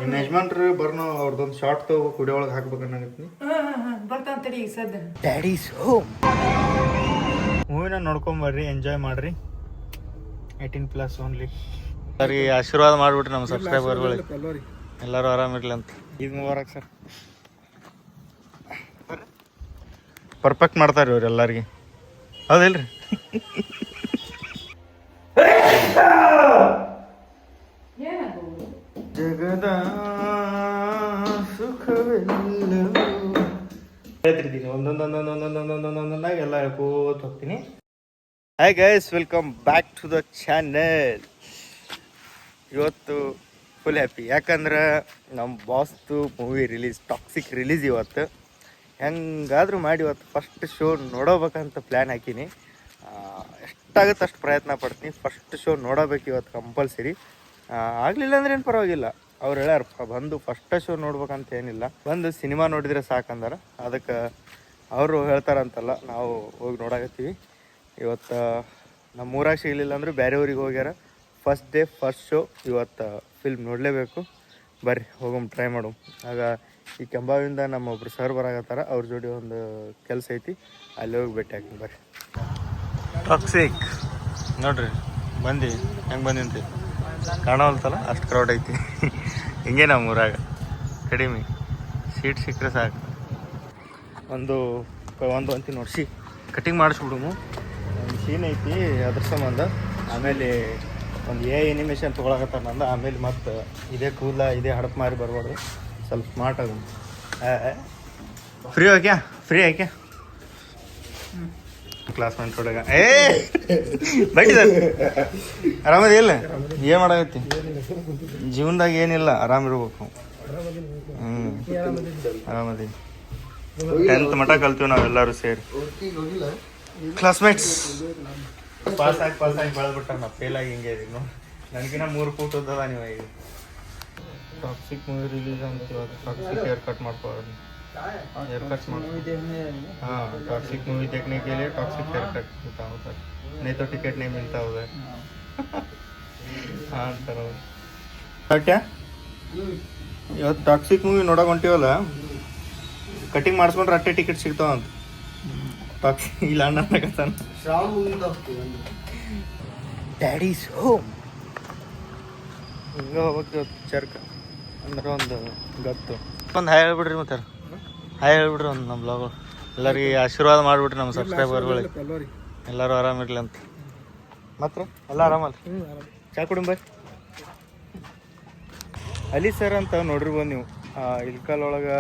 ನಿಮ್ಮ ಯಜಮಾನ್ರು ಬರ್ನೋ ಅವ್ರದ್ದೊಂದು ಶಾರ್ಟ್ ತಗೋಬೇಕು ವಿಡಿಯೋ ಒಳಗೆ ಹಾಕ್ಬೇಕು ಅನ್ನಕತ್ತೀನಿ. ಬರ್ತಾನ ತಡಿ ಈಗ ಸದ್ದ. ಡ್ಯಾಡೀಸ್ ಹೋಮ್ ಮೂವಿನ ನೋಡ್ಕೊಂಬರ್ರಿ, ಎಂಜಾಯ್ ಮಾಡ್ರಿ. 18+ ಓನ್ಲಿ. ಸರಿ, ಆಶೀರ್ವಾದ ಮಾಡಿಬಿಟ್ರಿ ನಮ್ಮ ಸಬ್ಸ್ಕ್ರೈಬರ್ಗಳಿಗೆ. ಎಲ್ಲರೂ ಆರಾಮಿರ್ಲಿ ಅಂತ. ಈದ್ ಮುಬಾರಕ್ ಸರ್. ಪರ್ಫೆಕ್ಟ್ ಮಾಡ್ತಾರೆ ಇವ್ರು ಎಲ್ಲರಿಗೆ, ಹೌದಿಲ್ರಿ? ಜಗದ ಸುಖವೆಲ್ಲವೂ ಹೇಳ್ತಿರ್ತೀನಿ, ಒಂದೊಂದೊಂದೊಂದೊಂದೊಂದೊಂದೊಂದೊಂದಾಗಿ ಎಲ್ಲ ಹೇಳ್ಕೋತ ಹೋಗ್ತೀನಿ. Hi guys, welcome back to the channel. ಇವತ್ತು ಫುಲ್ ಹ್ಯಾಪಿ, ಯಾಕಂದ್ರೆ ನಮ್ಮ ಬಾಸ್ದು ಮೂವಿ ರಿಲೀಸ್, ಟಾಕ್ಸಿಕ್ ರಿಲೀಸ್ ಇವತ್ತು. ಹೆಂಗಾದರೂ ಮಾಡಿ ಇವತ್ತು ಫಸ್ಟ್ ಶೋ ನೋಡೋಬೇಕಂತ ಪ್ಲ್ಯಾನ್ ಹಾಕೀನಿ. ಎಷ್ಟಾಗುತ್ತೆ ಅಷ್ಟು ಪ್ರಯತ್ನ ಪಡ್ತೀನಿ. ಫಸ್ಟ್ ಶೋ ನೋಡೋಬೇಕು ಇವತ್ತು ಕಂಪಲ್ಸರಿ. ಆಗಲಿಲ್ಲ ಅಂದ್ರೆ ಏನು ಪರವಾಗಿಲ್ಲ, ಅವ್ರು ಹೇಳ್ಯಾರ ಬಂದು ಫಸ್ಟ್ ಶೋ ನೋಡ್ಬೇಕಂತ ಏನಿಲ್ಲ, ಬಂದು ಸಿನಿಮಾ ನೋಡಿದರೆ ಸಾಕಂದಾರ. ಅದಕ್ಕೆ ಅವರು ಹೇಳ್ತಾರಂತಲ್ಲ, ನಾವು ಹೋಗಿ ನೋಡಾಕತ್ತೀವಿ. ಇವತ್ತು ನಮ್ಮ ಊರಾಗ ಸಿಗಲಿಲ್ಲ ಅಂದ್ರೆ ಬೇರೆ ಊರಿಗೆ ಹೋಗ್ಯಾರ. ಫಸ್ಟ್ ಡೇ ಫಸ್ಟ್ ಶೋ ಇವತ್ತು ಫಿಲ್ಮ್ ನೋಡಲೇಬೇಕು. ಬರ್ರಿ ಹೋಗಮ್, ಟ್ರೈ ಮಾಡೋಮ್. ಆಗ ಈ ಕೆಂಬಾವಿಂದ ನಮ್ಮೊಬ್ರು ಸರ್ ಬರಾಕತ್ತಾರ, ಅವ್ರ ಜೋಡಿ ಒಂದು ಕೆಲಸ ಐತಿ, ಅಲ್ಲಿ ಹೋಗಿ ಭೇಟಿ ಹಾಕಿ ಬರ್ರಿ. ಟಾಕ್ಸಿಕ್ ನೋಡ್ರಿ, ಬಂದು ಹೆಂಗೆ ಬಂದಿಂತಿ ಕಾಣವಲ್ತಲ್ಲ, ಅಷ್ಟು ಕ್ರೌಡ್ ಐತಿ. ಹಿಂಗೆ ನಮ್ಮ ಊರಾಗ ಕಡಿಮೆ ಸೀಟ್ ಸಿಕ್ಕರೆ ಸಾಕು. ಒಂದು ಅಂತಿ ನೋಡಿ, ಕಟಿಂಗ್ ಮಾಡಿಸ್ಬಿಡುಮು. ಒಂದು ಸೀನ್ ಐತಿ, ಅದ್ರ ಸಂಬಂಧ. ಆಮೇಲೆ ಒಂದು ಎನಿಮೇಷನ್ ತೊಗೊಳಕತ್ತಾರ ನಂದು. ಆಮೇಲೆ ಮತ್ತು ಇದೇ ಕೂದಲ ಇದೇ ಹಡಪ್ ಮಾರಿ ಬರ್ಬಾರ್ದು, ಸ್ವಲ್ಪ ಸ್ಮಾರ್ಟ್ ಆಗ. ಫ್ರೀ ಹಾಕ್ಯಾ, ಫ್ರೀ ಹಾಕ್ಯಾ ಕ್ಲಾಸ್ಮೇಟ್ ಹೊಡಗ. ಬೈಟಿ ಸರ್, ಆರಾಮದಿ ಇಲ್ಲ? ಏನು ಮಾಡಾಕತ್ತಿ ಜೀವನದಾಗ? ಏನಿಲ್ಲ, ಆರಾಮಿರ್ಬೇಕು. ಆರಾಮದಿ. 10th ಮಟ್ಟ ಕಲ್ತೀವಿ ನಾವೆಲ್ಲರೂ ಸೇರಿ, ಕ್ಲಾಸ್ಮೇಟ್ಸ್. ಪಾಸ್ ಆಗಿ ಬೆಳೆದ್ಬಿಟ್ಟ, ನಾ ಫೇಲ್ ಆಗಿ ಹಿಂಗೆ ಇದೀನಿ ನೋಡಿ. ನನಗಿನ್ನ 3 ಫೂಟ್ ಉದ್ದದ ನೀವು ಈಗ. ಟಾಕ್ಸಿಕ್ ಮೂವಿ ರಿಲೀಸ್ ಅಂತ ಇವತ್ತು. ಟಾಕ್ಸಿಕ್ ಹೇರ್ ಕಟ್ ಮಾಡ್ಕೊಳ್ಳೋದು, हेयर कट हाँ, टॉक्सिक मूवी देखने के लिए टॉक्सिक हेयर कट होता है, नहीं तो टिकट नहीं मिलता उधर. हाँ सर, क्या ಇವತ್ತು ಟಾಕ್ಸಿಕ್ ಮೂವಿ ನೋಡೋಕೆ ಹೊಂಟಿವಲ್ಲ, ಕಟಿಂಗ್ ಮಾಡಿಸ್ಕೊಂಡ್ರೆ ಅಟ್ಟೆ ಟಿಕೆಟ್ ಸಿಗ್ತಾವ ಅಂತ. ಟಾಕ್ಸಿಕ್ ಇಲ್ಲ ಅನ್ನಕತ್ತಾನ. ಡ್ಯಾಡೀಸ್ ಹೋಮ್ ಹಿಂಗೆ ಹೋಗ್ಬೇಕು ಚರ್ಕ ಅಂದ್ರೆ ಒಂದು ಗತ್ತು. ಒಂದು ಹಾಯ್ ಹೇಳ್ಬಿಡ್ರಿ, ಮತ್ತೆ ಹಾಯ್ ಹೇಳ್ಬಿಡ್ರಿ ಒಂದು ನಮ್ಮ ಬ್ಲಾಗ್. ಎಲ್ಲರಿಗೆ ಆಶೀರ್ವಾದ ಮಾಡಿಬಿಟ್ರಿ ನಮ್ಮ ಸಬ್ಸ್ಕ್ರೈಬರ್ಗಳಿಗೆ. ಎಲ್ಲರೂ ಆರಾಮಿರ್ಲಿ ಅಂತ. ಮಾತ್ರ ಎಲ್ಲ ಆರಾಮಲ್ಲ? ಚಾ ಕುಡಿಂಬ. ಅಲಿ ಸರ್ ಅಂತ ನೋಡಿರ್ಬೋದು ನೀವು, ಇಲ್ಕಲ್ ಒಳಗೆ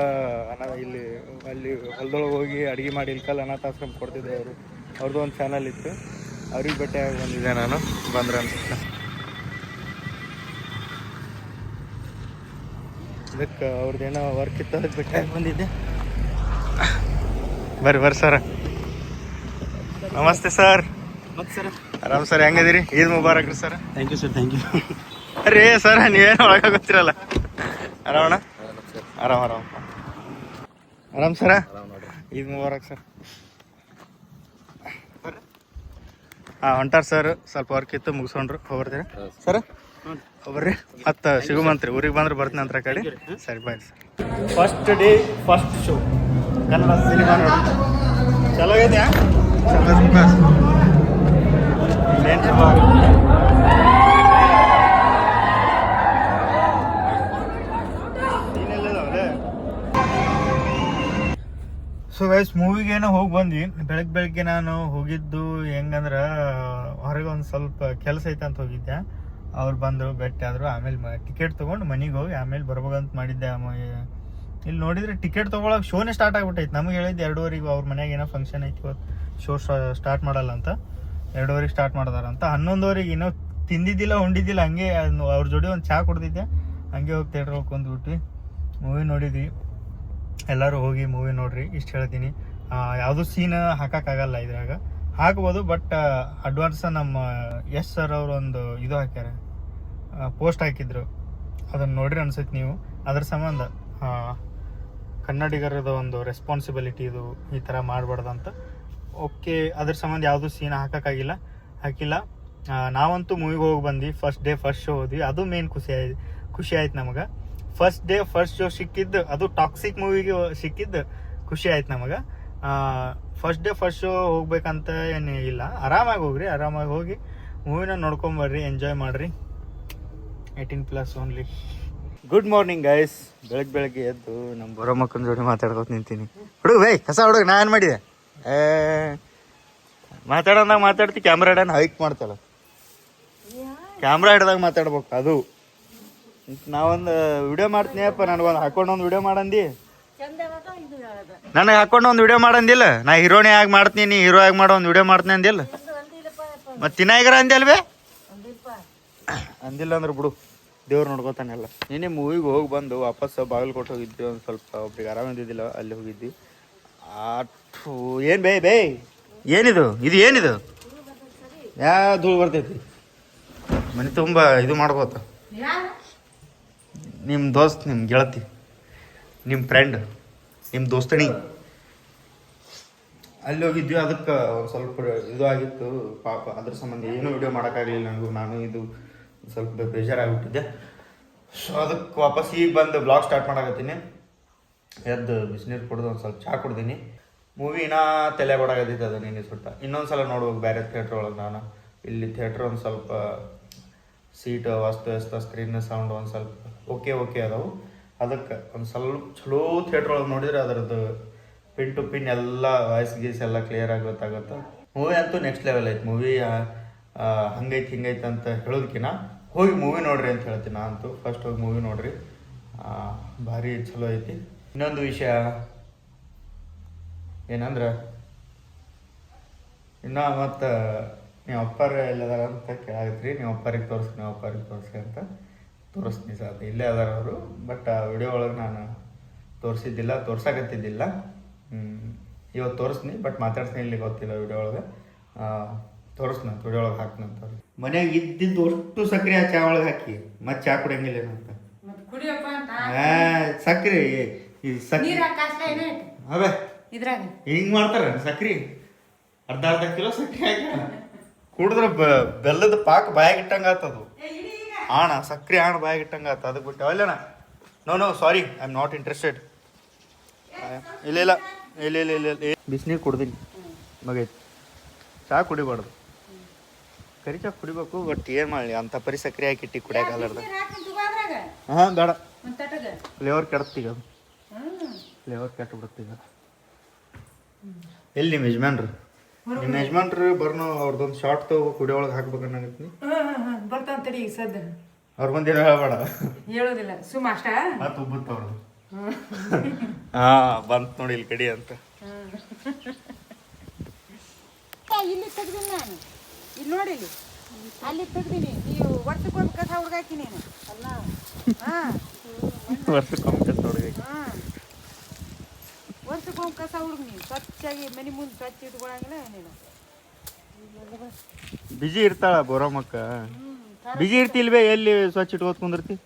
ಇಲ್ಲಿ ಅಲ್ಲಿ ಹೊಲದೊಳಗೆ ಹೋಗಿ ಅಡುಗೆ ಮಾಡಿ ಇಲ್ಕಲ್ ಅನಾಥಾಶ್ರಮ ಕೊಡ್ತಿದ್ದೆ ಅವರು. ಅವ್ರದ್ದು ಒಂದು ಚಾನಲ್ ಇತ್ತು, ಅವ್ರಿಗೆ ಭೇಟಿಯಾಗಿ ಬಂದಿದ್ದೆ ನಾನು. ಬಂದ್ರೆ ಅನ್ಸುತ್ತೆ ಅದಕ್ಕೆ ಅವ್ರದ್ದೇನೋ ವರ್ಕ್ ಇತ್ತು, ಅದಕ್ಕೆ ಭೇಟಿಯಾಗಿ ಬಂದಿದ್ದೆ. ಬರ್ರಿ ಸರ್. ನಮಸ್ತೆ ಸರ್. ಮತ್ತೆ ಸರ್ ಆರಾಮ್ ಸರ್, ಹೆಂಗದಿರಿ? ಈದ್ ಮುಬಾರಕ್ ರೀ sir. Thank you sir, thank you. ಅರೇ ಸರ್, ನೀವೇನು ಒಳಗೆ ಗೊತ್ತಿರಲ್ಲ. ಆರಾಮಣ್ಣ? ಆರಾಮ್ ಸರ. ಈದ್ ಮುಬಾರಕ್ ಸರ್. ಹಾಂ ಹೊಂಟಾರ ಸರ್, ಸ್ವಲ್ಪ ವರ್ಕ್ ಇತ್ತು, ಮುಗಿಸ್ಕೊಂಡ್ರು. ಹೋಗ್ಬರ್ತೀರ ಸರ್? ಬರ್ರಿ, ಮತ್ತೆ ಸಿಗುಮಂತ್ರಿ. ಊರಿಗೆ ಬಂದ್ರೆ ಬರ್ತೀನಿ ಅಂತ ಕಡೆ. ಸರಿ bye sir. First day first show Kannada cinema ನೋಡಿ. ಚಲೋ ಇದೆಯಾ? ಸೊ ಗೈಸ್, ಮೂವಿಗೇನೋ ಹೋಗಿ ಬಂದ್ವಿ. ಬೆಳಗ್ಗೆ ನಾನು ಹೋಗಿದ್ದು ಹೆಂಗಂದ್ರೆ, ಹೊರಗೆ ಒಂದು ಸ್ವಲ್ಪ ಕೆಲಸ ಐತೆ ಅಂತ ಹೋಗಿದ್ದೆ. ಅವ್ರು ಬಂದರು, ಭೇಟಿ ಆದರು. ಆಮೇಲೆ ಟಿಕೆಟ್ ತೊಗೊಂಡು ಮನೆಗೆ ಹೋಗಿ ಆಮೇಲೆ ಬರ್ಬೇಕಂತ ಮಾಡಿದ್ದೆ. ಇಲ್ಲಿ ನೋಡಿದರೆ ಟಿಕೆಟ್ ತೊಗೊಳಕ್ಕೆ ಶೋನೇ ಸ್ಟಾರ್ಟ್ ಆಗ್ಬಿಟ್ಟೈತೆ. ನಮಗೆ ಹೇಳಿದ್ದು 2:15. ಅವ್ರ ಮನೆಯಾಗ ಏನೋ ಫಂಕ್ಷನ್ ಐತಿ ಇವತ್ತು, ಶೋ ಸ್ಟಾರ್ಟ್ ಮಾಡಲ್ಲ ಅಂತ. 2:15 ಸ್ಟಾರ್ಟ್ ಮಾಡ್ದಾರಂತ. 11:00 ಇನ್ನೂ ತಿಂದಿದ್ದಿಲ್ಲ, ಉಂಡಿದ್ದಿಲ್ಲ. ಹಂಗೆ ಅವ್ರ ಜೋಡಿ ಒಂದು ಚಹಾ ಕುಡ್ದಿದ್ದೆ. ಹಂಗೆ ಹೋಗಿ ಥಿಯೇಟ್ರ್ ಹೋಗಿ ಕುಂದ್ಬಿಟ್ವಿ, ಮೂವಿ ನೋಡಿದ್ವಿ. ಎಲ್ಲರೂ ಹೋಗಿ ಮೂವಿ ನೋಡ್ರಿ, ಇಷ್ಟು ಹೇಳ್ತೀನಿ. ಯಾವುದೂ ಸೀನ್ ಹಾಕೋಕ್ಕಾಗಲ್ಲ ಇದ್ರಾಗ, ಹಾಕ್ಬೋದು. ಬಟ್ ಅಡ್ವಾನ್ಸ ನಮ್ಮ ಯಶ್ ಸರ್ ಅವರು ಒಂದು ಇದು ಹಾಕ್ಯಾರ, ಪೋಸ್ಟ್ ಹಾಕಿದ್ರು. ಅದನ್ನು ನೋಡ್ರಿ ಅನ್ಸುತ್ತೆ ನೀವು. ಅದ್ರ ಸಂಬಂಧ ಕನ್ನಡಿಗರದ ಒಂದು ರೆಸ್ಪಾನ್ಸಿಬಿಲಿಟಿ ಇದು, ಈ ಥರ ಮಾಡಬಾರ್ದಂತ. ಓಕೆ, ಅದ್ರ ಸಂಬಂಧ ಯಾವುದೂ ಸೀನ್ ಹಾಕಿಲ್ಲ. ನಾವಂತೂ ಮೂವಿಗೆ ಹೋಗಿ ಬಂದ್ವಿ. ಫಸ್ಟ್ ಡೇ ಫಸ್ಟ್ ಶೋ ಹೋದ್ವಿ, ಅದು ಮೇನ್ ಖುಷಿ ಆಯ್ತು ನಮಗೆ. ಫಸ್ಟ್ ಡೇ ಫಸ್ಟ್ ಶೋ ಸಿಕ್ಕಿದ್ದು, ಅದು ಟಾಕ್ಸಿಕ್ ಮೂವಿಗೆ ಸಿಕ್ಕಿದ್ದು ಖುಷಿ ಆಯ್ತು ನಮಗೆ. ಫಸ್ಟ್ ಡೇ ಫಸ್ಟ್ ಶೋ ಹೋಗ್ಬೇಕಂತ ಏನು ಇಲ್ಲ, ಆರಾಮಾಗಿ ಹೋಗ್ರಿ, ಆರಾಮಾಗಿ ಹೋಗಿ ಮೂವಿನ ನೋಡ್ಕೊಂಬರ್ರಿ, ಎಂಜಾಯ್ ಮಾಡಿರಿ. 18+ ಓನ್ಲಿ. Good morning guys. ಬೆಳಗ್ಗೆ ಎದ್ದು ನಮ್ಮ ಬರೋ ಮಕ್ಕನ ಜೋಡಿ ಮಾತಾಡ್ಕೊತ ನಿಂತೀನಿ. ಹುಡುಗ ಬೈ ಕಸ ಹುಡುಗ, ನಾ ಏನು ಮಾಡಿದೆ? ಮಾತಾಡೋದಾಗ ಮಾತಾಡ್ತಿ, ಕ್ಯಾಮ್ರಾ ಹಿಡೋಣ ಹೈಕ್ ಮಾಡ್ತಾಳ. ಕ್ಯಾಮ್ರಾ ಹಿಡ್ದಾಗ ಮಾತಾಡ್ಬೇಕು ಅದು. ನಾವೊಂದು ವಿಡಿಯೋ ಮಾಡ್ತೀನಿಯಪ್ಪ, ನನಗೊಂದು ಹಾಕೊಂಡು ಒಂದು ವಿಡಿಯೋ ಮಾಡಂದಿ, ನನಗೆ ಹಾಕೊಂಡು ಒಂದು ವಿಡಿಯೋ ಮಾಡಂದಿಲ್ಲ. ನಾ ಹೀರೋನೇ ಆಗಿ ಮಾಡ್ತೀನಿ, ನೀ ಹೀರೋ ಆಗಿ ಮಾಡೋ ಒಂದು ವಿಡಿಯೋ ಮಾಡ್ತೀನಿ ಅಂದಿಲ್ಲ. ಮತ್ತು ತಿನ್ನಾಗಿರ ಅಂದಿ ಅಲ್ವೇ? ಅಂದಿಲ್ಲ ಅಂದ್ರೆ ಬಿಡು, ದೇವ್ರು ನೋಡ್ಕೋತಾನೆಲ್ಲ. ನೀನೇ ಮೂವಿಗೆ ಹೋಗಿ ಬಂದು ವಾಪಸ್ ಬಾಗಲಕೋಟೆ ಹೋಗಿದ್ವಿ. ಒಂದು ಸ್ವಲ್ಪ ಒಬ್ರಿಗೆ ಆರಾಮಿದ್ದಿದ್ದಿಲ್ಲ, ಅಲ್ಲಿ ಹೋಗಿದ್ವಿ. ಏನು ಬೇ ಏನಿದು? ಇದು ಏನಿದು? ಯಾವ ಧೂಳು ಬರ್ತೈತಿ ಮನೆ ತುಂಬ? ಇದು ಮಾಡ್ಕೋತ ನಿಮ್ಮ ದೋಸ್ತ್, ನಿಮ್ಮ ಗೆಳತಿ, ನಿಮ್ಮ ಫ್ರೆಂಡ್, ನಿಮ್ಮ ದೋಸ್ತಣಿ ಅಲ್ಲಿ ಹೋಗಿದ್ವಿ. ಅದಕ್ಕೆ ಒಂದು ಸ್ವಲ್ಪ ಇದು ಆಗಿತ್ತು ಪಾಪ, ಅದ್ರ ಸಂಬಂಧ ಏನೂ ವಿಡಿಯೋ ಮಾಡೋಕ್ಕಾಗಲಿಲ್ಲ ನನಗೂ. ನಾನು ಇದು ಸ್ವಲ್ಪ ಬೇಜಾರಾಗ್ಬಿಟ್ಟಿದ್ದೆ. ಸೊ ಅದಕ್ಕೆ ವಾಪಸ್ ಈಗ ಬಂದು ಬ್ಲಾಗ್ ಸ್ಟಾರ್ಟ್ ಮಾಡಕತ್ತೀನಿ. ಎದ್ದು ಬಿಸಿನೀರು ಕುಡ್ದು ಒಂದು ಸ್ವಲ್ಪ ಚಹಾ ಕುಡ್ದೀನಿ. ಮೂವಿನ ತಲೆ ಕೊಡಾಕತ್ತೈತೆ ಅದು ನೀನು ಸುಟ್ಟ. ಇನ್ನೊಂದು ಸಲ ನೋಡ್ಬೇಕು ಬೇರೆ ಥಿಯೇಟ್ರ್ ಒಳಗೆ. ನಾನು ಇಲ್ಲಿ ಥಿಯೇಟ್ರ್ ಒಂದು ಸ್ವಲ್ಪ ಸೀಟ್ ವ್ಯವಸ್ಥೆ, ಸ್ಕ್ರೀನ್ ಸೌಂಡ್ ಒಂದು ಸ್ವಲ್ಪ ಓಕೆ ಅದಾವು. ಅದಕ್ಕೆ ಒಂದು ಸ್ವಲ್ಪ ಚಲೋ ಥಿಯೇಟ್ರ್ ಒಳಗೆ ನೋಡಿದ್ರೆ ಅದರದ್ದು ಪಿನ್ ಟು ಪಿನ್ ಎಲ್ಲ ವಾಯ್ಸ್ ಗೀಸ್ ಎಲ್ಲ ಕ್ಲಿಯರಾಗಿ ಗೊತ್ತಾಗುತ್ತೆ. ಮೂವಿ ಅಂತೂ ನೆಕ್ಸ್ಟ್ ಲೆವೆಲ್ ಐತೆ. ಮೂವಿ ಹಂಗೈತೆ ಹಿಂಗೈತೆ ಅಂತ ಹೇಳೋದಕ್ಕಿಂತ ಹೋಗಿ ಮೂವಿ ನೋಡ್ರಿ ಅಂತ ಹೇಳ್ತೀನಿ ನಾ ಅಂತೂ. ಫಸ್ಟ್ ಹೋಗಿ ಮೂವಿ ನೋಡ್ರಿ, ಭಾರಿ ಚಲೋ ಐತಿ. ಇನ್ನೊಂದು ವಿಷಯ ಏನಂದ್ರೆ, ಇನ್ನು ಮತ್ತು ನೀವು ಅಪ್ಪಾರ ಎಲ್ಲದಾರ ಅಂತ ಕೇಳಾಗತ್ರಿ. ನೀವು ಅಪ್ಪಾರಿಗೆ ತೋರಿಸ್ರಿ ಅಂತ ತೋರಿಸ್ತೀನಿ ಸರ್. ಇಲ್ಲೇ ಅದಾರ ಅವರು, ಬಟ್ ಆ ವಿಡಿಯೋ ಒಳಗೆ ನಾನು ತೋರ್ಸಾಕತ್ತಿದ್ದಿಲ್ಲ. ಇವತ್ತು ತೋರಿಸ್ತೀನಿ, ಬಟ್ ಮಾತಾಡ್ತೀನಿ ಇಲ್ಲಿ ಗೊತ್ತಿಲ್ಲ ವಿಡಿಯೋ ಒಳಗೆ. ತೋರಿಸ್ತೀನಿ ವಿಡಿಯೋ ಒಳಗೆ ಹಾಕ್ತಂತ. ಮನ್ಯಾಗ ಇದ್ದಿದ್ದು ಅಷ್ಟು ಸಕ್ಕರೆ ಆ ಚಹಾ ಒಳಗೆ ಹಾಕಿ ಮತ್ತೆ ಚಹಾ ಕುಡಿಯಂಗಿಲ್ಲ ಏನಂತ. ಸಕ್ಕರೆ ಅವೇ ಹಿಂಗೆ ಮಾಡ್ತಾರ. ಸಕ್ರೆ ಅರ್ಧ ಕಿಲೋ ಸಕ್ಕರೆ ಹಾಕಿ ಕುಡಿದ್ರೆ ಬೆಲ್ಲದ ಪಾಕ ಬಾಯಾಗಿಟ್ಟಂಗೆ ಆತದು. ಸಕ್ಕರೆ ಬಾಯಾಗಿಟ್ಟಂಗೆ ಆತ. ಅದಕ್ಕೆ ಬಿಟ್ಟು ಅಲ್ಲೇಣ. No sorry, I am not interested. ಇಲ್ಲ ಬಿಸಿನೀರು ಕುಡ್ದೀನಿ, ಮಗೈತಿ. ಚಹಾ ಕುಡಿಬಾರ್ದು, ಕರಿ ಚಹಾ ಕುಡಿಬೇಕು. ಬಟ್ ಏನು ಮಾಡಲಿ, ಅಂಥ ಪರಿ ಸಕ್ಕರೆ ಹಾಕಿಟ್ಟು ಕುಡಿಯೋಕ್ಕಾಗಲಾರ್ದ. ಹಾಂ ಬೇಡ, ಫ್ಲೇವರ್ ಕೆಡ್ತೀಗ, ಅದು ಫ್ಲೇವರ್ ಕೆಟ್ಟು ಬಿಡ್ತೀಗ. ಎಲ್ಲಿ ನಿಮ್ಮ ಯಜಮಾನ್ರು ಬರ್ನೋ ಅವ್ರದ್ದೊಂದು ಶಾರ್ಟ್ ತಗೋ ಕುಡಿಯೋ ಒಳಗೆ ಹಾಕ್ಬೇಕನ್ನಾಗತ್ತೀನಿ. ಬರ್ತಾವಂತಡಿ ಈಗ ಸದ್ದ. ಅವ್ರ ಬಂದೇನೋ ಹೇಳ್ಬೇಡ, ಹೇಳೋದಿಲ್ಲ ಸುಮ್ಮ ಅಷ್ಟ. ಮತ್ತೆ ಉಬ್ಬತ್ತವ್ರು. ಬಂತು ನೋಡಿ ಇಲ್ಲಿ ಕಡಿ ಅಂತ. ಇಲ್ಲಿ ತೆಗ್ದೀನಿ ನಾನು, ಇಲ್ಲಿ ನೋಡಿ, ಅಲ್ಲಿ ತೆಗ್ದೀನಿ. ನೀವು ವರ್ಷಕ್ಕೊಮ್ಮೆ ಕಸ ಹುಡುಗಾಕಿ ನೀನು ಅಲ್ಲ? ವರ್ಷಕ್ಕೊಮ್ಮೆ ಕಸ ಹುಡುಗಾಕಿ. ವರ್ಷಕ್ಕೊಮ್ಮೆ ಕಸ ಹುಡುಗ ನೀನು ಸ್ವಚ್ಛಾಗಿ ಮನೆ ಮುಂದೆ ಸ್ವಚ್ಛ ಇಟ್ಕೊಳಂಗಿಲ್ಲ ಏನಿಲ್ಲ. ಬಿಜಿ ಇರ್ತಾಳ ಬೋರಮ್ಮಕ್ಕ. ಬಿಜಿ ಇರ್ತಿಲ್ವೇ? ಎಲ್ಲಿ ಸ್ವಚ್ಛ ಇಟ್ಕೋತ ಕುಂದಿರ್ತಿ?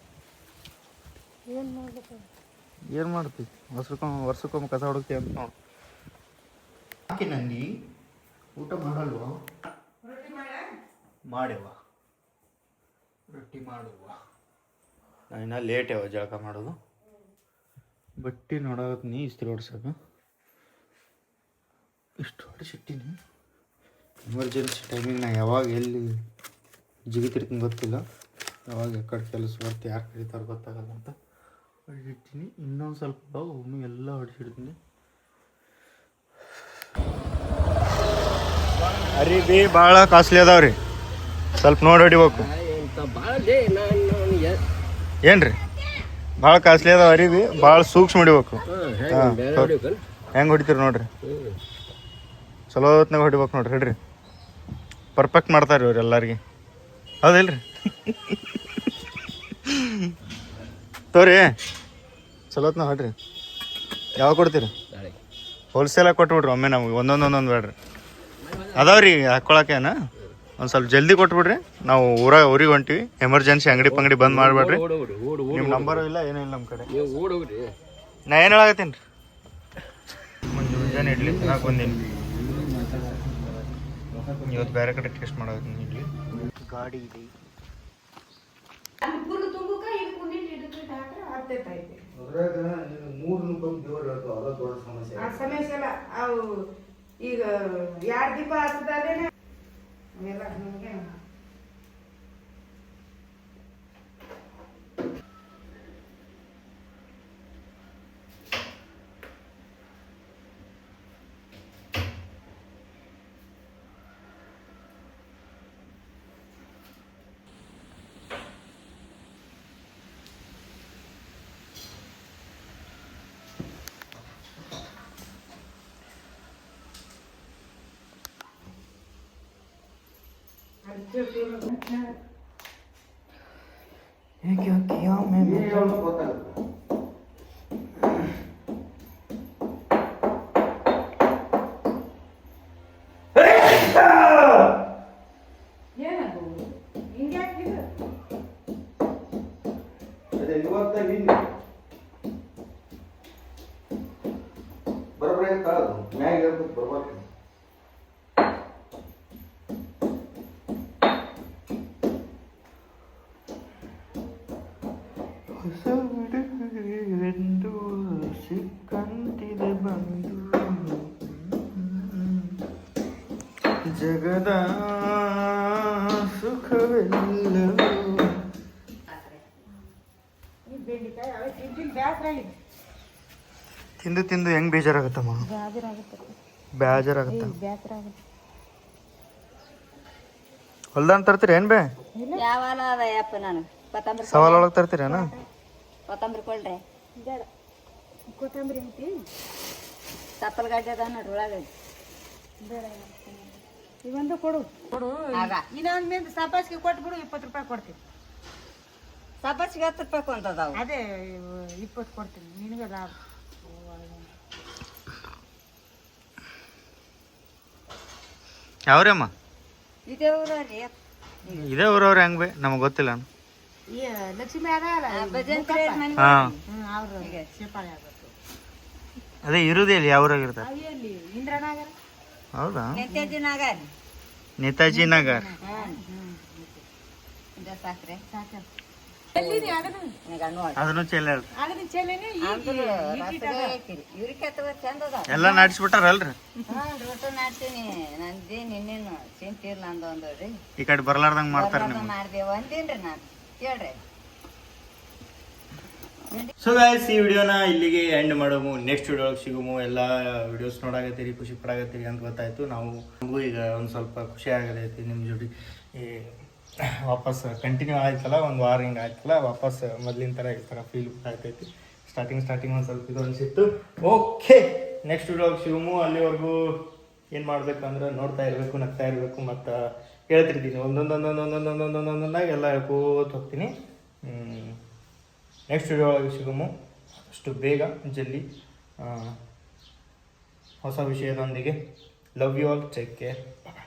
ಏನು ಮಾಡ್ತಿ? ವರ್ಷಕ್ಕೊಮ್ಮೆ ಕಸ ಹುಡುಕ್ತಿ ಅಂತ ನೋಡು. ಹಾಕಿ ನಂದಿ ಊಟ ಮಾಡಲ್ವಾ? ಮಾಡ್ಯವ ರೊಟ್ಟಿ ಮಾಡುವ. ಇನ್ನ ಲೇಟ್ ಯಾವ ಜಳಕ ಮಾಡೋದು. ಬಟ್ಟೆ ನೋಡೋಕೆ ನೀ ಇಸ್ತ್ರಿ ಹೊಡ್ಸೋದು. ಇಷ್ಟು ಹೊಡಿಸಿಟ್ಟಿನಿ. ಎಮರ್ಜೆನ್ಸಿ ಟೈಮಿಗೆ ನಾ ಯಾವಾಗ ಎಲ್ಲಿ ಜಿಗಿತಿರ್ತೀನಿ ಗೊತ್ತಿಲ್ಲ, ಯಾವಾಗ ಎಕ್ಕಡೆ ಕೆಲಸ ಬರ್ತಿ ಯಾರು ಕರೀತಾರೆ ಗೊತ್ತಾಗಲ್ಲ ಅಂತ ಹೊಡಿಸಿಟ್ಟಿನಿ. ಇನ್ನೊಂದು ಸ್ವಲ್ಪ ಒಮ್ಮೆ ಎಲ್ಲ ಹೊಡಿಸಿಡ್ತೀನಿ. ಅರಿಬಿ ಭಾಳ ಕಾಸ್ಟ್ಲಿ ಅದಾವ್ರಿ, ಸ್ವಲ್ಪ ನೋಡಿ ಹೊಡಿಬೇಕು. ಏನ್ರಿ ಭಾಳ ಕಾಸ್ಟ್ಲಿ ಅದಾವ ಅರಿಬಿ, ಭಾಳ ಸೂಕ್ಷ್ಮ ಹೊಡಿಬೇಕು. ಹೆಂಗೆ ಹೊಡಿತೀರಿ ನೋಡ್ರಿ, ಚಲೋ ಹೊತ್ನಾಗ ಹೊಡಿಬೇಕು ನೋಡ್ರಿ. ಹೇಳ್ರಿ, ಪರ್ಫೆಕ್ಟ್ ಮಾಡ್ತಾರೆ ಇವ್ರು ಎಲ್ಲರಿಗೆ, ಹೌದಿಲ್ರಿ? ತೋರಿ ಚಲೋ ಹೊತ್ನಾಗ ಹೊಡ್ರಿ. ಯಾವಾಗ ಕೊಡ್ತೀರಿ? ಹೋಲ್ಸೇಲಾಗಿ ಕೊಟ್ಬಿಡ್ರಿ ಒಮ್ಮೆ, ನಮಗೆ ಒಂದೊಂದು ಬೇಡ್ರಿ. ಅದಾವ್ರಿ ಹಾಕ್ಕೊಳಕೇನ, ಒಂದು ಸ್ವಲ್ಪ ಜಲ್ದಿ ಕೊಟ್ಬಿಡ್ರಿ. ನಾವು ಊರಿಗೆ ಹೊಂಟಿವಿ, ಎಮರ್ಜೆನ್ಸಿ ಅಂಗಡಿ ಪಂಗಡಿ ಬಂದ್ ಮಾಡ್ಬೇಡ್ರಿ. ನಿಮ್ಮ ನಂಬರು ಇಲ್ಲ ಏನೂ ಇಲ್ಲ ನಮ್ಮ ಕಡೆ. ನಾ ಏನು ಹೇಳಾಕತ್ತೀನಿ ರೀ, ಮುಂಜಾನೆ ಇಡ್ಲಿ ತಿನ್ನಕ್ಕೆ ಬಂದೀನಿ. ಇವತ್ತು ಬೇರೆ ಕಡೆ ಟೇಸ್ಟ್ ಮಾಡೋದು ಇಡ್ಲಿ. ಗಾಡಿ ಇದೆ ಬರ್ತೈತೆ. ಅದ್ರಾಗ ಮೂರು ನುಗ್ಕೊಂಡು ದೇವ್ರು ಹೇಳ್ತಾವ, ಅದ ದೊಡ್ಡ ಸಮಸ್ಯೆ. ಆ ಸಮಸ್ಯೆ ಎಲ್ಲ ಅವು ಈಗ 2 ದೀಪ ಹಚ್ಚದಾಲೇನೆ ಅವೆಲ್ಲ ನಮಗೆ ಏನಾಗ್ಬೋದು ಹಿಂಗ್ಯಾಕಿದು ಅದೇ ಇವತ್ತ ಇಲ್ಲಿ ಬರಬರ ಕಾಳದು ಮ್ಯಾಗ ಹೇಳ್ಬೇಕು ಬರ್ಬಾರ್ದು. ಹೊಸ ಹುಡುಗರೆಂದು ಸಿಕ್ಕಂತಿದೆ ಬಂದು ಜಗದ ಸುಖವೆಲ್ಲವೂ. ಈ ಬೆಂಡಿಕಾಯಿ ಅವೇ ತಿಂದು ಬ್ಯಾಸರ ಆಗಿದೆ. ತಿಂದು ತಿಂದು ಹೆಂಗ್ ಬೇಜಾರಾಗತ್ತಮ್ಮ? ಬೇಜಾರಾಗತ್ತ. ಬ್ಯಾಸರ ಆಗುತ್ತೆ. ಹೊಲ್ದಾನ್ ತರ್ತೀರಿ ಏನ್ ಬೇ? ಯಾವಲ್ಲ ಅದ ಯಪ್ಪ ನಾನು ಕೊತ್ತಂಬರಿ ಸವಾಲ್ ಒಳಗೆ ತರ್ತೀರೇನ? ಕೊತ್ತಂಬರಿ ಕೊಳ್ರೆ ಬೇಡ ಕೊತ್ತಂಬರಿ ಐತಿ ಸಪ್ಪಲ್ ಗಡ್ಡೆ ಅದ ನೋಡ್ರಿ ಒಳಗೆ ಬೇಡ ಇವೊಂದು ಕೊಡು ಆಗ ಇನ್ನೊಂದು ಮೇಲೆ ಸಪಾಸಿಗೆ ಕೊಟ್ಬಿಡು 20 ರೂಪಾಯಿ ಕೊಡ್ತೀನಿ. ಸಬ್ಬಸಿಗೆ 10 ರೂಪಾಯಿ ಕೊಂತದಾವು. ಅದೇ 20 ಕೊಡ್ತೀನಿ ನಿನಗೆ ಲಾಭ. ಯಾವ್ರಮ್ಮ? ಇದೇ ಊರವ್ರಿ ಇದೇ ಊರವ್ರು ಹೆಂಗ್ ಬೇ ನಮಗೆ ಗೊತ್ತಿಲ್ಲ. ಈ ಲಕ್ಷ್ಮಿ ಅದಲ್ಲ ಭಜಂತ್ರಿ ಮನೆ ಹಾ ಅವ್ರು ಸೇಪಾಳಿ ಆಗುತ್ತೆ. ಅದೇ ಇರುದೇ ಇಲ್ಲಿ ಯಾವ ಊರಾಗಿರ್ತಾರೆ? ಎಲ್ಲಿ ಇಂದ್ರನಗರ. ಹೌದಾ? ನೆತ್ತಾಜಿ ನಗರ್ ನೇತಾಜಿ ನಗರ್. ಸಾಕ್ರೆ ಸಾಕ ಎಲ್ಲಿದೆ ಅದನ್ನು ಈಗ ನೋಡಿ ಅದನ್ನು ಚೆಲ್ಲ ಅದನ್ನ ಚೆಲ್ಲೇನೆ ಅಂದ್ರು ರಸಗೆ ಹಾಕಿರಿ ಇವ್ರಿಗೆ ಅಥವಾ ಚಂದ ಅದಾವ ಎಲ್ಲ ನಡೆಸ್ಬಿಟ್ಟಾರಲ್ರಿ. ರೊಟ್ಟ ನಾಡ್ತೀನಿ ನಂದಿ ನಿನ್ನೇನು ಚಿಂತಿರ್ಲ ಅಂದೊಂದ್ರಿ ಈ ಕಡೆ ಬರ್ಲಾರ್ದಂಗ್ ಮಾಡ್ತಾರೆ ನಿಮ್ಗೆ. ಮಾಡ್ದೇವ ಅಂತೀನ್ರಿ ನಾನು ಕೇಳ್ರಿ. ಸೊ ಗಾಯ್ಸ್, ಈ ವಿಡಿಯೋನ ಇಲ್ಲಿಗೆ ಎಂಡ್ ಮಾಡೋಮು. ನೆಕ್ಸ್ಟ್ ವಿಡಿಯೋ ಸಿಗುಮು. ಎಲ್ಲ ವಿಡಿಯೋಸ್ ನೋಡಾಕತ್ತೀರಿ, ಖುಷಿ ಪಡಾಕತ್ತೀರಿ ಅಂತ ಗೊತ್ತಾಯ್ತು. ನಮಗೂ ಈಗ ಒಂದು ಸ್ವಲ್ಪ ಖುಷಿ ಆಗತೈತಿ ನಿಮ್ಮ ಜೋಡಿ ವಾಪಸ್ ಕಂಟಿನ್ಯೂ ಆಯ್ತಲ್ಲ, ಒಂದು ವಾರ ಹಿಂಗೆ ಆಯ್ತಲ್ಲ, ವಾಪಸ್ ಮೊದಲಿನ ಥರ ಈ ಥರ ಫೀಲ್ ಆಗ್ತೈತಿ. ಸ್ಟಾರ್ಟಿಂಗ್ ಒಂದು ಸ್ವಲ್ಪ ಇದು ಅನಿಸಿತ್ತು. ಓಕೆ, ನೆಕ್ಸ್ಟ್ ವಿಡಿಯೋಗೆ ಸಿಗುಮು. ಅಲ್ಲಿವರೆಗೂ ಏನು ಮಾಡ್ಬೇಕಂದ್ರೆ ನೋಡ್ತಾ ಇರಬೇಕು, ನಗ್ತಾ ಇರಬೇಕು, ಮತ್ತು ಹೇಳ್ತಿರ್ತೀನಿ ಒಂದೊಂದಾಗಿ ಎಲ್ಲ ಹೇಳ್ಕೋತ ಹೋಗ್ತೀನಿ. ನೆಕ್ಸ್ಟ್ ವಿಡಿಯೋ ಒಳಗೆ ಸಿಗುಮು. ಅಷ್ಟು ಬೇಗ ಜಲ್ದಿ ಹೊಸ ವಿಷಯದೊಂದಿಗೆ. Love you all, take care, bye.